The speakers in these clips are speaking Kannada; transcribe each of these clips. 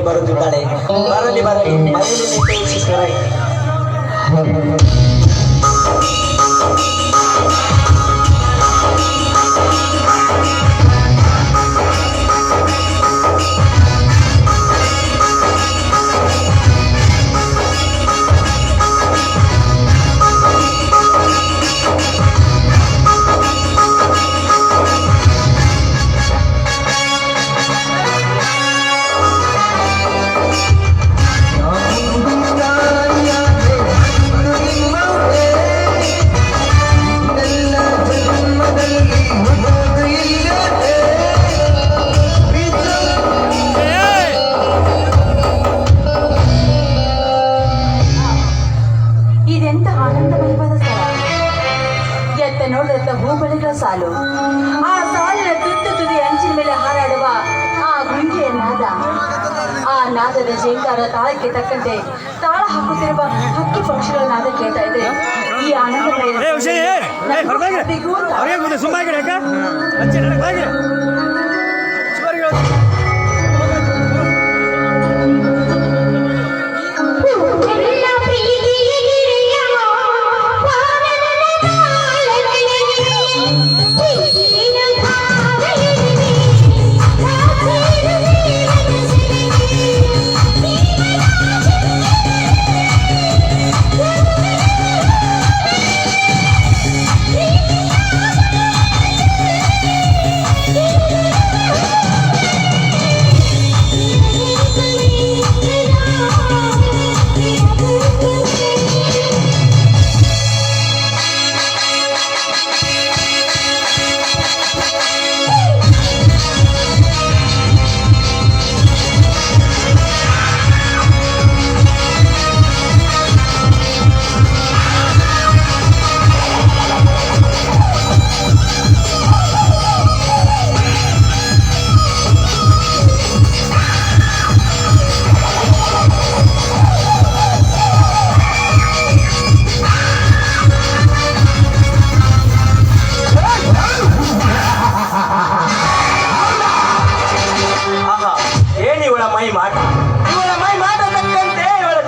ಬರುತ್ತಿದ್ದಾಳೆ. ಬರಲಿ ಬರಲಿ ಮನೆಯಲ್ಲಿ ವೀಕ್ಷಿಸಿದರೆ ಹೂಬಳಿಗಳ ಸಾಲು, ಆ ಸಾಲಿನ ತುದಿ ಅಂಚಿನ ಮೇಲೆ ಹಾರಾಡುವ ಆ ಗುಂಡಿಯ ನಾದ, ಆ ನಾದದ ಜೇಂಕಾರ ತಾಳಕ್ಕೆ ತಕ್ಕಂತೆ ತಾಳ ಹಾಕುತ್ತಿರುವ ಹಕ್ಕಿ ಪಕ್ಷಿಗಳ ನಾದ ಕೇಳ್ತಾ ಇದೆ. ಈ ಆನಂದ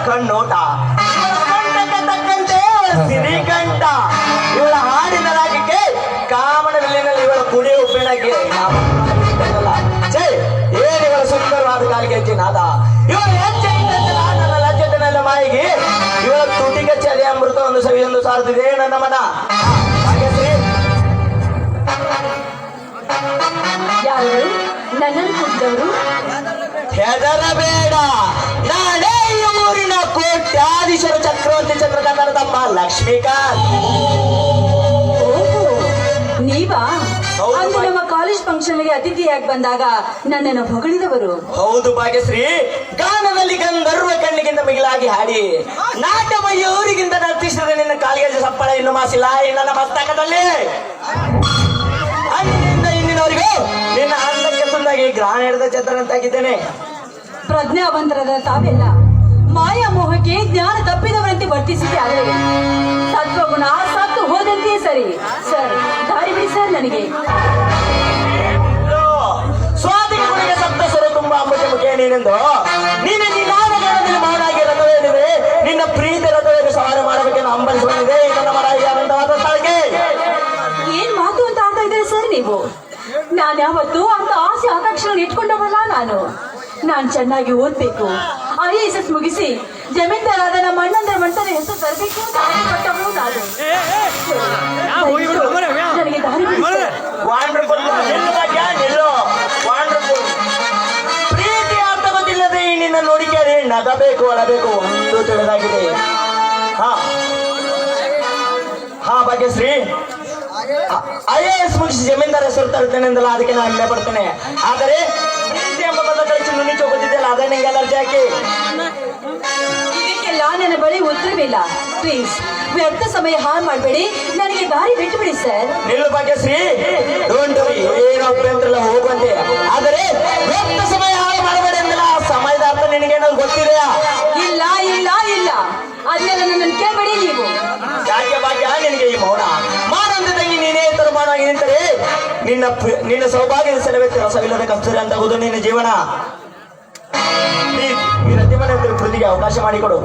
ಕಣ್ಣೋಟ, ತಕ್ಕಂತೆ ಸಿರಿಗಂಟ, ಇವಳ ಹಾಡಿನ ರಾಗಕ್ಕೆ ಕಾಮನಬಿಲ್ಲಿನಲ್ಲಿ ಇವಳ ಕುಡಿಯ ಉಪ್ಪಿಣಕ್ಕೆ ಏನ್ ಇವಳ ಸುಂದರವಾದ ಕಾಲಿಗೆ ನಾದ, ಇವಳ ನನ್ನ ಲಜ್ಜೆತನೆಲ್ಲ ಮಾಯಿಗೆ ಇವಳ ತುಟಿಗಚ್ಚಿ ಅದೇ ಅಮೃತ ಒಂದು ಸವಿಯೊಂದು ಸಾರುತ್ತಿದೆ ನನ್ನ ಮನ. ಯಾರು ನನ್ನನ್ನು ಕುಡಿದವರು? ಹೆದರಬೇಡ, ನಾನೇ ಈ ಊರಿನ ಕೋಟ್ಯಾಧೀಶರ ಚಕ್ರವರ್ತಿ ಚಂದ್ರಕಾಂತನ ತಮ್ಮ ಲಕ್ಷ್ಮೀಕಾಂತ್. ನೀವಾ? ಅಂದು ನಮ್ಮ ಕಾಲೇಜ್ ಫಂಕ್ಷನ್ಗೆ ಅತಿಥಿಯಾಗಿ ಬಂದಾಗ ನನ್ನನ್ನು ಹೊಗಳಿದವರು. ಹೌದು ಭಾಗ್ಯಶ್ರೀ, ಗಾನದಲ್ಲಿ ಗಂಧರ್ವ ಕಣ್ಣಿಗಿಂತ ಮಿಗಿಲಾಗಿ ಹಾಡಿ ನಾಟ್ಯಮಯ್ಯ ಊರಿಗಿಂತ ನರ್ತಿಸಿದ ನಿನ್ನ ಕಾಲಿಗೆ ಸಪ್ಪಳ ಇನ್ನು ಮಾಸಿಲ್ಲ ಈ ನನ್ನ ಮಸ್ತಕದಲ್ಲಿ. ಅಂದಿನಿಂದ ಇಂದಿನವರೆಗೂ ನಿನ್ನ ಅಂದಕ್ಕೆ ಸುಂದಾಗಿ ಗ್ರಹಣ ಹಿಡಿದ ಚಂದ್ರನಂತಾಗಿದ್ದೇನೆ. ಪ್ರಜ್ಞಾವಂತರದ ತಾವೆಲ್ಲ ಮಾಯಾ ಮೋಹಕ್ಕೆ ಜ್ಞಾನ ತಪ್ಪಿದವರಂತೆ ವರ್ತಿಸಿದ್ದಾರೆ. ಸತ್ವಗುಣ ಸತ್ತು ಹೋದಂತೆ ಸರಿ ಸರ್, ದಾರಿ ಬಿಡಿ ಸರ್. ನನಗೆ ಸ್ವಾತಿಗೆ ಗುಣಿಗೆ ಸಪ್ತ ಸ್ವರ ತುಂಬಾ ಅಂಬುಜ ಮುಖೇ ನೀನೆಂದು ನೀನು ನಿಧಾನಗಳಲ್ಲಿ ಮೌನಾಗಿ ರಥವೇನಿದೆ, ನಿನ್ನ ಪ್ರೀತಿ ರಥವೇನು ಸವಾರ ಮಾಡಬೇಕೆಂದು ಹಂಬಲಿಸುವಂತಿದೆ ನನ್ನ ಮರಾಗಿ ಅನಂತವಾದ ಸ್ಥಳಕ್ಕೆ. ಏನ್ ಮಾತು ಅಂತ ಆಡ್ತಾ ಇದ್ದಾರೆ ಸರ್ ನೀವು? ನಾನು ಯಾವತ್ತೂ ಅಂತ ಆಸೆ ಆಕಾಂಕ್ಷೆ ಇಟ್ಕೊಂಡವಲ್ಲ. ನಾನು ಚೆನ್ನಾಗಿ ಓದ್ಬೇಕು, IAS ಮುಗಿಸಿ ಜಮೀನ್ದಾರಾದ ನಮ್ಮ ಅಣ್ಣಂದ್ರ ಮಂಟದ ಹೆಸರು ತರಬೇಕು ಕೊಟ್ಟವಳು ನಾನು. ನನಗೆ ದಾರಿ ಪ್ರೀತಿ ಅರ್ಥ ಗೊತ್ತಿಲ್ಲದೆ ನಿನ್ನ ನೋಡಿಕೆ ನಗಬೇಕು ಅಳಬೇಕು ಒಂದು ತಿಳಿದಾಗಿದೆ. ಹಾ ಭಾಗ್ಯಶ್ರೀ, IAS ಮುಗಿಸಿ ಜಮೀನ್ದಾರ ಹೆಸರು ತರುತ್ತೇನೆಂದಲ್ಲ, ಅದಕ್ಕೆ ನಾನು ಹೆಮ್ಮೆ ಪಡ್ತೇನೆ. ಆದರೆ ಪ್ರೀತಿ ಎಂಬ ಪದ ಕಳಿಸಿ ನುನಿ ಚೋಗುತ್ತಿದ್ದೆಲ್ಲ ಅದೇ ನಿಂಗೆ ಅಲರ್ಜಿ ಹಾಕಿ. ಇದಕ್ಕೆಲ್ಲ ನನ್ನ ಬಳಿ ಉತ್ತರವಿಲ್ಲ. ಪ್ಲೀಸ್ ವ್ಯರ್ಥ ಸಮಯ ಹಾಳು ಮಾಡಬೇಡಿ, ನನಗೆ ದಾರಿ ಬಿಟ್ಟು ಬಿಡಿ ಸರ್. ನಿಲ್ಲು ಭಾಗ್ಯಶ್ರೀ, ಏನು ಅಭ್ಯಂತರ ಹೋಗುವಂತೆ, ಆದರೆ ವ್ಯರ್ಥ ಸಮಯ ಹಾಳು ಮಾಡಬೇಡಿ ಎಂದಲ್ಲ. ಸಮಯದ ಅರ್ಥ ನಿನಗೇನಾದ್ರು ಗೊತ್ತಿದೆಯಾ? ಇಲ್ಲ ಇಲ್ಲ ಇಲ್ಲ, ಅದನ್ನೆಲ್ಲ ನನ್ನನ್ನು ಕೇಳಬೇಡಿ ನೀವು. ಯಾಕೆ ಭಾಗ್ಯ ನಿನಗೆ ಈ ಮೌನ? ಮಾನಂದ ತಂಗಿ ನೀನೇ ತರುಮಾನವಾಗಿ ನಿಂತರೆ ನಿನ್ನ ಸೌಭಾಗ್ಯದ ಸೆಲವೆತ್ತಿ ರಸವಿಲ್ಲದ ಕಸ್ತೂರಿ ಅಂತಾಗುವುದು ನಿನ್ನ ಜೀವನ. ಪ್ಲೀಸ್ ಈ ರತಿ ಮನೆ ಕೃತಿಗೆ ಅವಕಾಶ ಮಾಡಿಕೊಡು.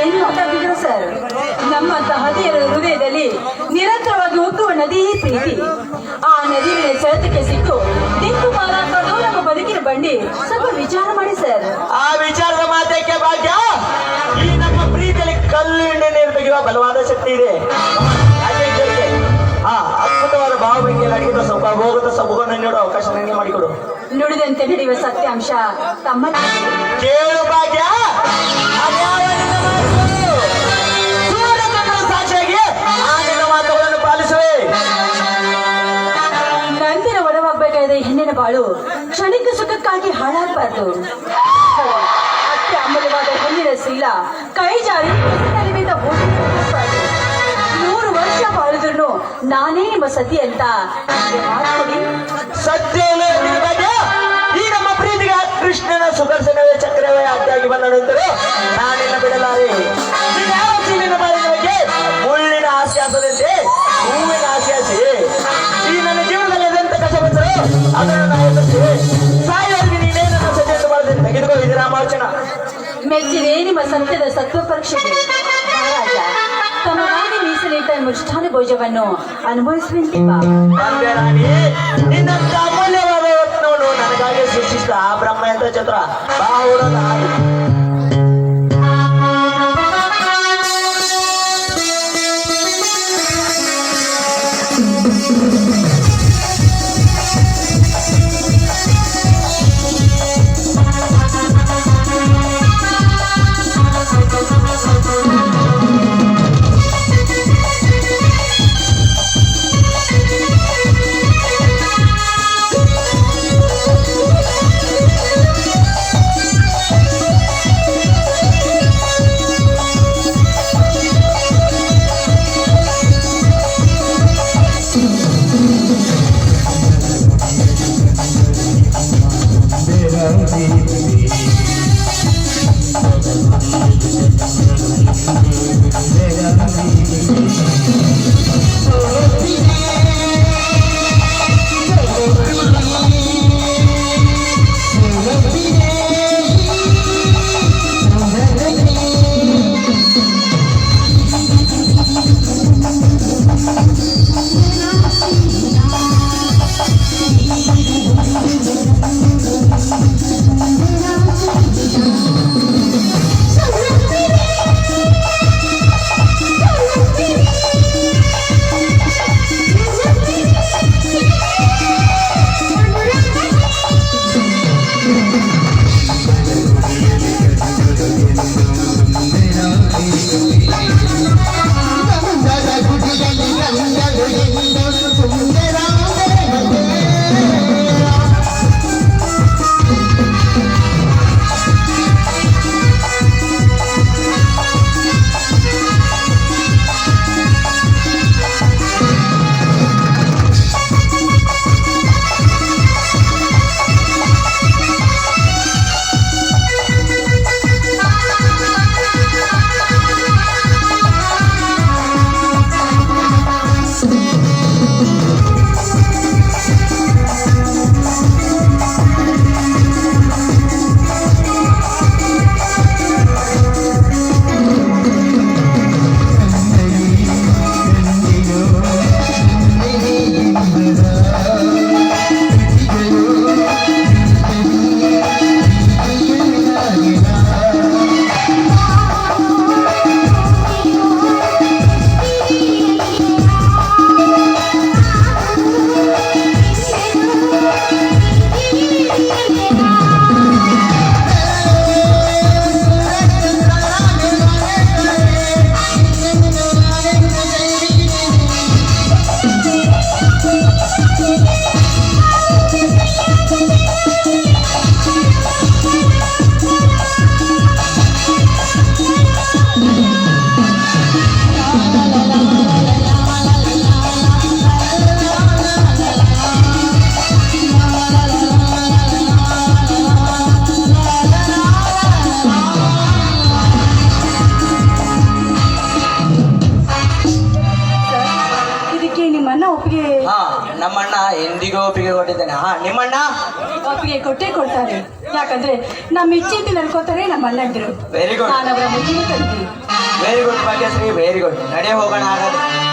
ಏನು ಮಾತಾಡ್ತಿದ್ರು ಸರ್? ನಮ್ಮಂತ ಹದಿಯರ ಹೃದಯದಲ್ಲಿ ನಿರಂತರವಾಗಿ ಹೋಗುವ ನದಿ ಪ್ರೀತಿ. ಆ ನದಿ ಮೇಲೆ ಸೆಳೆತಕ್ಕೆ ಸಿಕ್ಕು ದಿಕ್ಕು ಮಾರಾಟಗಳು ನಮ್ಮ ಬದುಕಿನ ಬಂಡಿ. ಸ್ವಲ್ಪ ವಿಚಾರ ಮಾಡಿ ಸರ್. ಆ ವಿಚಾರದ ಮಾತಕ್ಕೆ ಭಾಗ್ಯ, ಈ ನಮ್ಮ ಪ್ರೀತಿಯಲ್ಲಿ ಕಲ್ಲು ಹಿಂಡೆ ನೀರು ತೆಗೆಯುವ ಬಲವಾದ ಶಕ್ತಿ ಇದೆ. ಯಾಕೆ ಕೇಳಿದೆ? ಅದ್ಭುತವಾದ ಭಾವಭಂಗಿಯಲ್ಲಿ ಅಡಗಿದ ಹೋಗುತ್ತ ಸೊಬಗನ್ನು ನೀಡೋ ಅವಕಾಶ ನನಗೆ ಮಾಡಿಕೊಡು. ನುಡಿದಂತೆ ನಡೆಯುವ ಸತ್ಯಾಂಶ ತಮ್ಮ ಕೇಳು ಭಾಗ್ಯ, ಅದ್ಯಾವ ನಿನ್ನ ಮಾತು? ಸೂರ್ಯಚಂದ್ರನ ಸಾಕ್ಷಿಯಾಗಿ ಆ ನಿನ್ನ ಮಾತುಗಳನ್ನು ಪಾಲಿಸುವೆ. ನಂದಿನ ಒಡವಾಗಬೇಕಾದ ಹೆಣ್ಣಿನ ಬಾಳು ಕ್ಷಣಿಕ ಸುಖಕ್ಕಾಗಿ ಹಾಳಾಗಬಾರ್ದು. ಅತ್ಯ ಅಮೂಲ್ಯವಾದ ಹೆಣ್ಣಿನ ಶೀಲ ಕೈ ಜಾರಿ ನಲಿವಿಂದ ಹೋಗಬಾರ್ದು. 100 ವರ್ಷ ಬಾಳಿದ್ರು ನಾನೇ ನಿಮ್ಮ ಸತಿ ಅಂತ ನನಗೆ ಮಾತು ಕೊಡಿ. ಸತ್ಯ ಬಗ್ಗೆ ಈ ನಮ್ಮ ಪ್ರೀತಿಗೆ ಕೃಷ್ಣನ ಸುದರ್ಶನವೇ ಚಕ್ರವೇ ಅಡ್ಡಿಯಾಗಿ ಬಂದ ನಂತರ ನಾನಿನ್ನ ಬಿಡಲಾರೆ. ಯಾವ ಸೀಲಿನ ಬಾಳಿನ ಬಗ್ಗೆ ಮುಳ್ಳಿನ ಆಶ್ವಾಸದಂತೆ ಹೂವಿನ ಆಶ್ವಾಸಿ ಈ ನನ್ನ ಜೀವನದಲ್ಲಿ ಎಂತ ಕಷ್ಟ ಬಂದರು ಅದನ್ನು ನಾವು ಎದುರಿಸಿ ಸಾಯೋರ್ಗೆ ನೀನೇ ನನ್ನ ಸತ್ಯ ಎಂದು ಬರೆದು ತೆಗೆದುಕೋ. ಇದು ರಾಮಾರ್ಚನ. ಮೆಚ್ಚಿದೆ ನಿಮ್ಮ ಸತ್ಯದ ಸತ್ವ ಪರೀಕ್ಷೆಗೆ. ಮಹಾರಾಜ ತಮಗಾಗಿ ಮೀಸಲಿಟ್ಟ ಮೃಷ್ಟಾನ ಭೋಜವನ್ನು ಅನುಭವಿಸುವಂತಿಲ್ಲ. ತಂದೆ ರಾಣಿ, ನಿನ್ನಂತ ಅಮೂಲ್ಯವಾದ ರತ್ನವನ್ನು ನನಗಾಗಿ ಸೃಷ್ಟಿಸಿದ ಆ ಬ್ರಹ್ಮ ಅಂತ ಚಂದ್ರ ಬಾಹುಡ ನಾಯಿ. ನಿಮ್ಮಣ್ಣ ಒಪ್ಪಿಗೆ ಕೊಟ್ಟೇ ಕೊಡ್ತಾರೆ. ಯಾಕಂದ್ರೆ ನಮ್ಮ ಇಚ್ಛೆ ಅನ್ಕೋತಾರೆ ನಮ್ಮ ಅಣ್ಣಂದಿರು. ವೆರಿ ಗುಡ್ ನಾನು ಅವರ ಮುದ್ದಿನ ತಂಗಿ. Very good Bhagyashree, very good. ನಡೆ ಹೋಗೋಣ ಹಾಗಾದ್ರೆ.